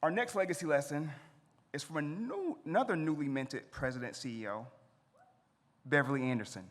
Our next legacy lesson is from another newly minted president CEO, Beverly Anderson.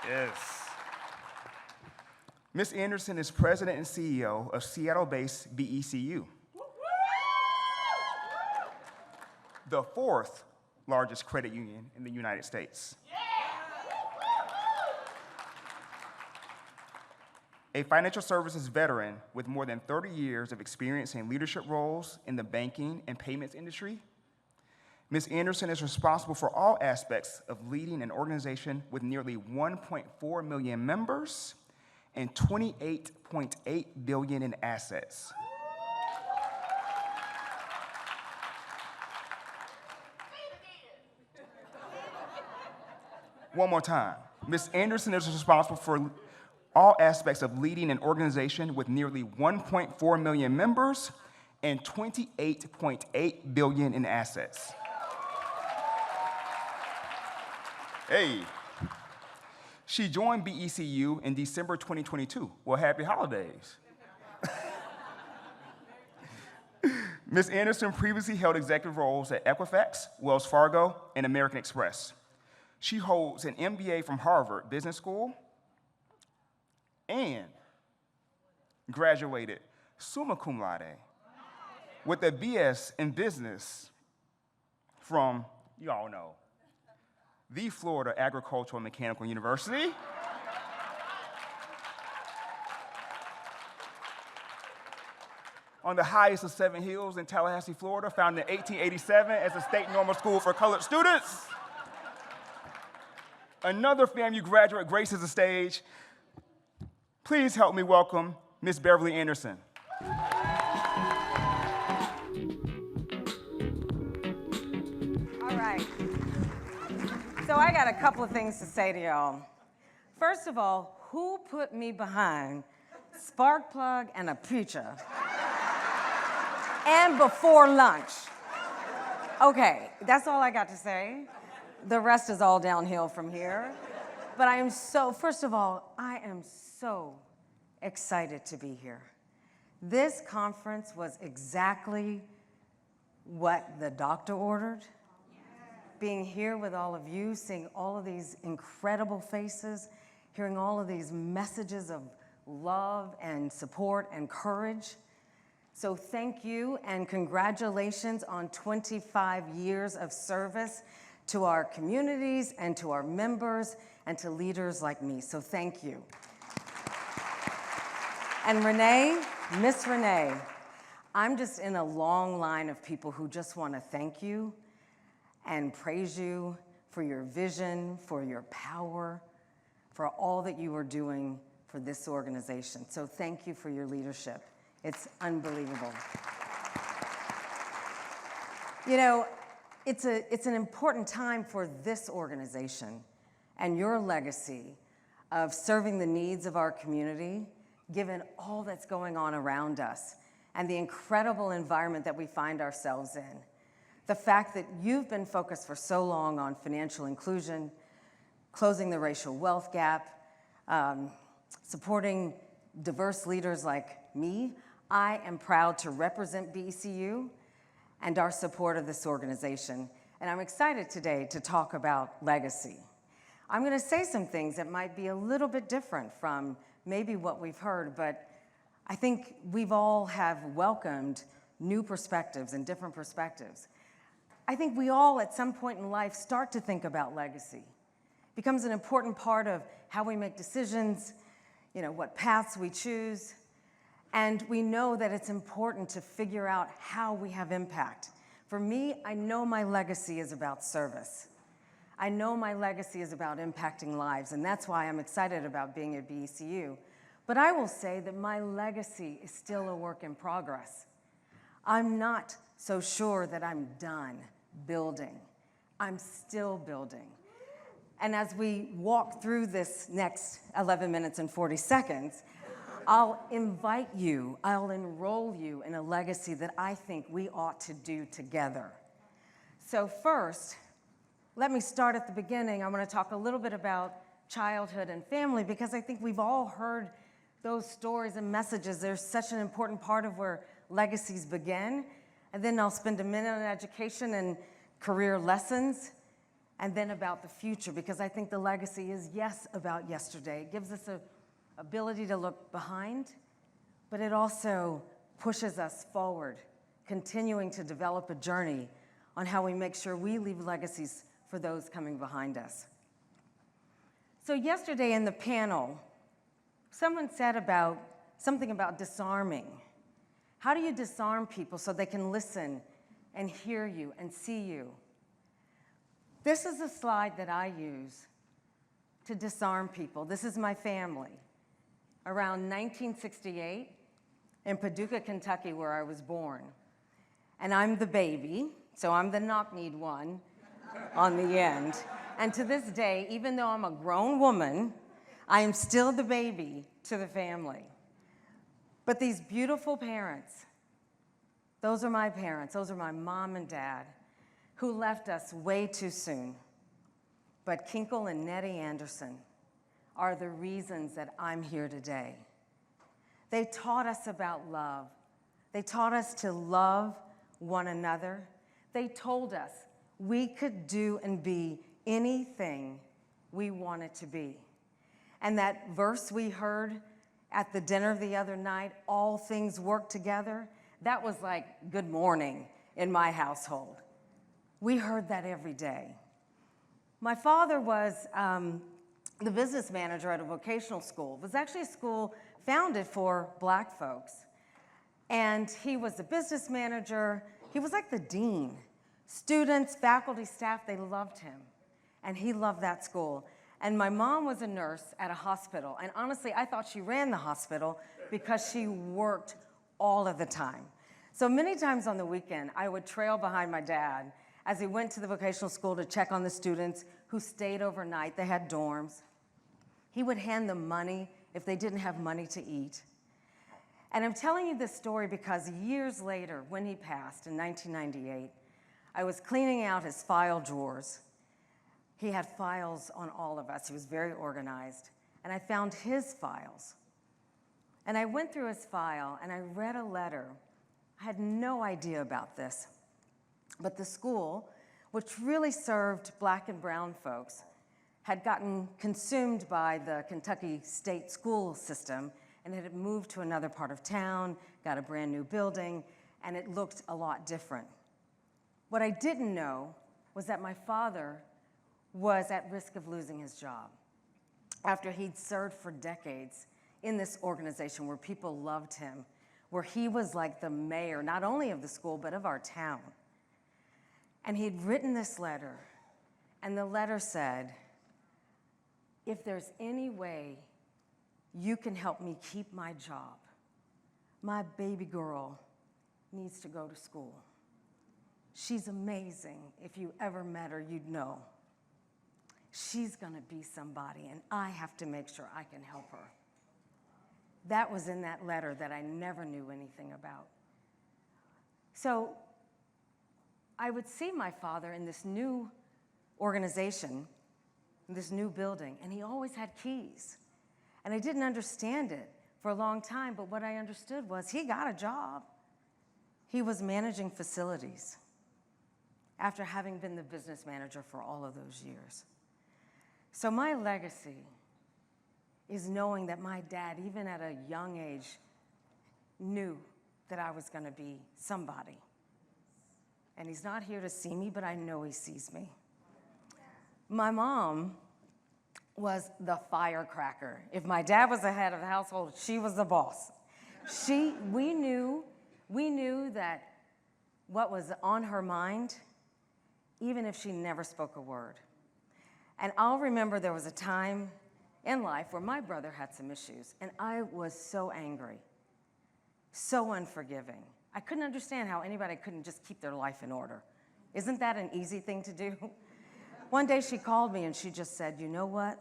Yes. Ms. Anderson is president and CEO of Seattle-based BECU, the fourth largest credit union in the United States. A financial services veteran with more than 30 years of experience in leadership roles in the banking and payments industry, Ms. Anderson is responsible for all aspects of leading an organization with nearly 1.4 million members and $28.8 billion in assets. One more time. Ms. Anderson is responsible for all aspects of leading an organization with nearly 1.4 million members and $28.8 billion in assets. Hey. She joined BECU in December 2022. Well, happy holidays. Ms. Anderson previously held executive roles at Equifax, Wells Fargo, and American Express. She holds an MBA from Harvard Business School and graduated summa cum laude with a BS in business from, you all know, the Florida Agricultural and Mechanical University. On the highest of 7 hills in Tallahassee, Florida, founded in 1887 as a state normal school for colored students. Another FAMU graduate graces the stage. Please help me welcome Ms. Beverly Anderson. All right. So I got a couple of things to say to y'all. First of all, who put me behind spark plug and a preacher? And before lunch. Okay, that's all I got to say. The rest is all downhill from here. But first of all, I am so excited to be here. This conference was exactly what the doctor ordered. Being here with all of you, seeing all of these incredible faces, hearing all of these messages of love and support and courage. So thank you and congratulations on 25 years of service to our communities and to our members and to leaders like me. So thank you. And Renee, Miss Renee, I'm just in a long line of people who just want to thank you and praise you for your vision, for your power, for all that you are doing for this organization. So thank you for your leadership. It's unbelievable. You know, it's an important time for this organization and your legacy of serving the needs of our community, given all that's going on around us and the incredible environment that we find ourselves in. The fact that you've been focused for so long on financial inclusion, closing the racial wealth gap, supporting diverse leaders like me, I am proud to represent BECU and our support of this organization. And I'm excited today to talk about legacy. I'm going to say some things that might be a little bit different from maybe what we've heard, but I think we've all have welcomed new perspectives and different perspectives. I think we all at some point in life start to think about legacy. It becomes an important part of how we make decisions, what paths we choose. And we know that it's important to figure out how we have impact. For me, I know my legacy is about service. I know my legacy is about impacting lives, and that's why I'm excited about being at BECU. But I will say that my legacy is still a work in progress. I'm not so sure that I'm done building. I'm still building. And as we walk through this next 11 minutes and 40 seconds, I'll invite you, I'll enroll you in a legacy that I think we ought to do together. So first, let me start at the beginning. I want to talk a little bit about childhood and family because I think we've all heard those stories and messages, they're such an important part of where legacies begin. And then I'll spend a minute on education and career lessons, and then about the future, because I think the legacy is, yes, about yesterday. It gives us an ability to look behind, but it also pushes us forward, continuing to develop a journey on how we make sure we leave legacies for those coming behind us. So yesterday in the panel, someone said something about disarming. How do you disarm people so they can listen and hear you and see you? This is a slide that I use to disarm people. This is my family. Around 1968 in Paducah, Kentucky, where I was born. And I'm the baby, so I'm the knock-kneed one on the end. And to this day, even though I'm a grown woman, I am still the baby to the family. But these beautiful parents, those are my parents, those are my mom and dad, who left us way too soon. But Kinkle and Nettie Anderson are the reasons that I'm here today. They taught us about love. They taught us to love one another. They told us we could do and be anything we wanted to be. And that verse we heard at the dinner the other night, all things work together, that was like good morning in my household. We heard that every day. My father was the business manager at a vocational school. It was actually a school founded for Black folks. And he was the business manager. He was like the dean. Students, faculty, staff, they loved him. And he loved that school. And my mom was a nurse at a hospital. And honestly, I thought she ran the hospital because she worked all of the time. So many times on the weekend, I would trail behind my dad as he went to the vocational school to check on the students who stayed overnight. They had dorms. He would hand them money if they didn't have money to eat. And I'm telling you this story because years later, when he passed in 1998, I was cleaning out his file drawers. He had files on all of us. He was very organized. And I found his files. And I went through his file and I read a letter. I had no idea about this. But the school, which really served Black and brown folks, had gotten consumed by the Kentucky state school system, and it had moved to another part of town, got a brand new building, and it looked a lot different. What I didn't know was that my father was at risk of losing his job after he'd served for decades in this organization where people loved him, where he was like the mayor, not only of the school, but of our town. And he'd written this letter, and the letter said, if there's any way you can help me keep my job, my baby girl needs to go to school. She's amazing. If you ever met her, you'd know. She's gonna be somebody, and I have to make sure I can help her. That was in that letter that I never knew anything about. So I would see my father in this new organization, in this new building, and he always had keys. And I didn't understand it for a long time, but what I understood was he got a job. He was managing facilities after having been the business manager for all of those years. So my legacy is knowing that my dad, even at a young age, knew that I was gonna be somebody. And he's not here to see me, but I know he sees me. My mom was the firecracker. If my dad was the head of the household, she was the boss. We knew that what was on her mind, even if she never spoke a word. And I'll remember there was a time in life where my brother had some issues, and I was so angry, so unforgiving. I couldn't understand how anybody couldn't just keep their life in order. Isn't that an easy thing to do? One day she called me and she just said, you know what?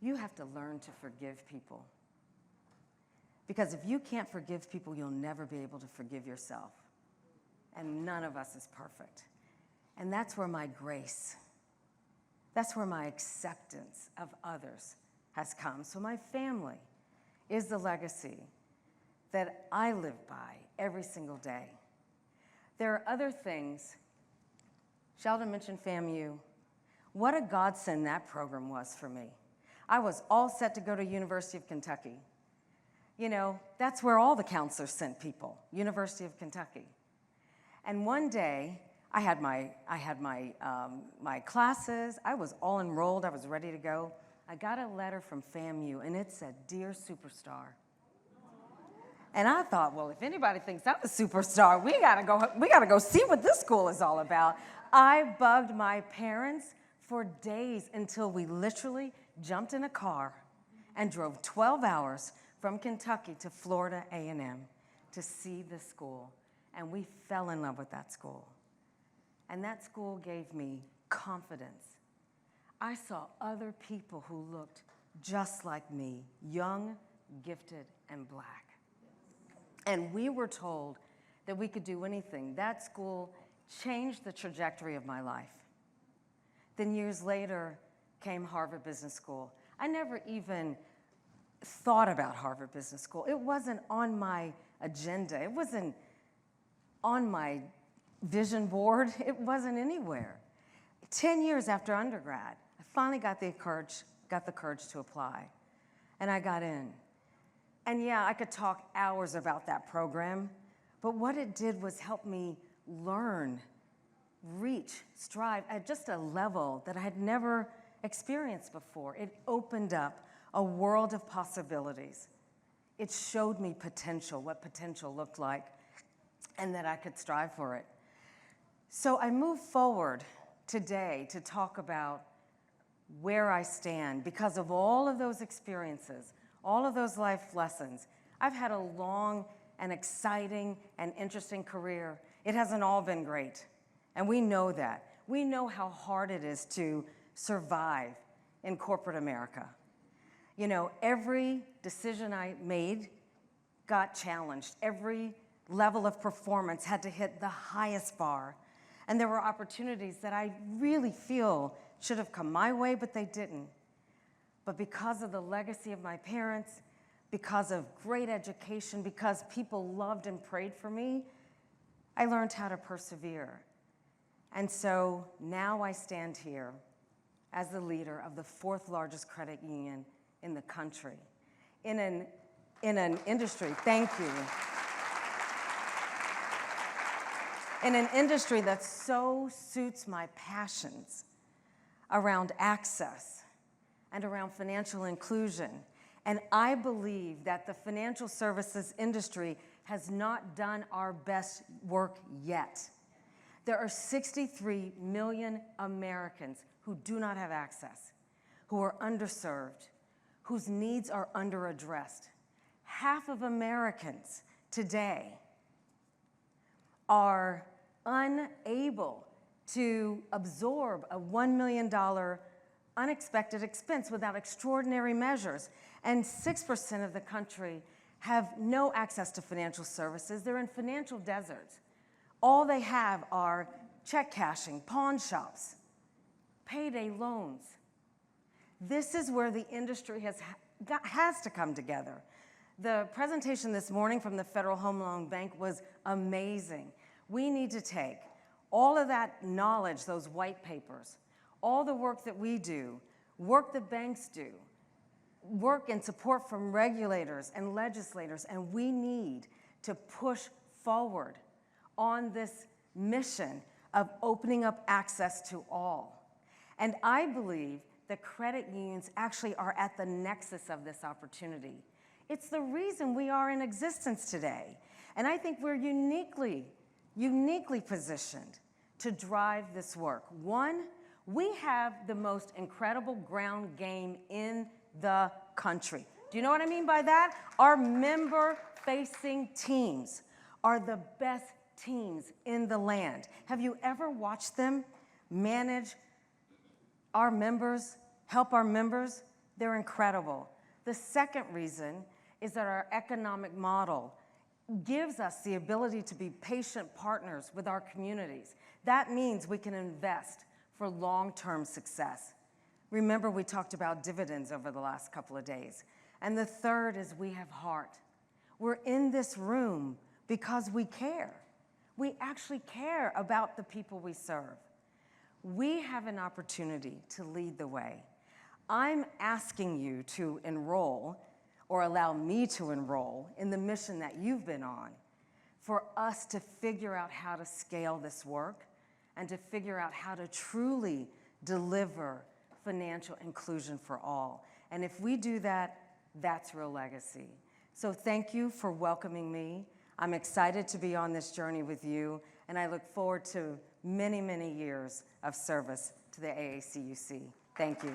You have to learn to forgive people. Because if you can't forgive people, you'll never be able to forgive yourself. And none of us is perfect. And that's where my grace, that's where my acceptance of others has come. So my family is the legacy that I live by every single day. There are other things. Sheldon mentioned FAMU. What a godsend that program was for me. I was all set to go to University of Kentucky. You know, that's where all the counselors sent people, University of Kentucky. And one day, I had my classes. I was all enrolled. I was ready to go. I got a letter from FAMU, and it said, "Dear Superstar." And I thought, well, if anybody thinks I'm a superstar, we gotta go see what this school is all about. I bugged my parents for days until we literally jumped in a car and drove 12 hours from Kentucky to Florida A&M to see this school. And we fell in love with that school. And that school gave me confidence. I saw other people who looked just like me, young, gifted, and black. And we were told that we could do anything. That school changed the trajectory of my life. Then years later came Harvard Business School. I never even thought about Harvard Business School. It wasn't on my agenda. It wasn't on my vision board. It wasn't anywhere. 10 years after undergrad, I finally got the courage to apply, and I got in. And yeah, I could talk hours about that program, but what it did was help me learn, reach, strive at just a level that I had never experienced before. It opened up a world of possibilities. It showed me potential, what potential looked like, and that I could strive for it. So I move forward today to talk about where I stand because of all of those experiences, all of those life lessons. I've had a long and exciting and interesting career. It hasn't all been great, and we know that. We know how hard it is to survive in corporate America. You know, every decision I made got challenged. Every level of performance had to hit the highest bar. And there were opportunities that I really feel should have come my way, but they didn't. But because of the legacy of my parents, because of great education, because people loved and prayed for me, I learned how to persevere. And so now I stand here as the leader of the 4th largest credit union in the country, in an industry, thank you, in an industry that so suits my passions around access and around financial inclusion. And I believe that the financial services industry has not done our best work yet. There are 63 million Americans who do not have access, who are underserved, whose needs are underaddressed. Half of Americans today are unable to absorb a $1 million unexpected expense without extraordinary measures. And 6% of the country have no access to financial services. They're in financial deserts. All they have are check cashing, pawn shops, payday loans. This is where the industry has to come together. The presentation this morning from the Federal Home Loan Bank was amazing. We need to take all of that knowledge, those white papers, all the work that we do, work the banks do, work and support from regulators and legislators, and we need to push forward on this mission of opening up access to all. And I believe that credit unions actually are at the nexus of this opportunity. It's the reason we are in existence today. And I think we're uniquely positioned to drive this work. One, we have the most incredible ground game in the country. Do you know what I mean by that? Our member-facing teams are the best teams in the land. Have you ever watched them manage our members, help our members? They're incredible. The second reason is that our economic model gives us the ability to be patient partners with our communities. That means we can invest for long-term success. Remember, we talked about dividends over the last couple of days. And the third is we have heart. We're in this room because we care. We actually care about the people we serve. We have an opportunity to lead the way. I'm asking you to enroll, or allow me to enroll, in the mission that you've been on, for us to figure out how to scale this work and to figure out how to truly deliver financial inclusion for all. And if we do that, that's real legacy. So thank you for welcoming me. I'm excited to be on this journey with you, and I look forward to many, many years of service to the AACUC. Thank you.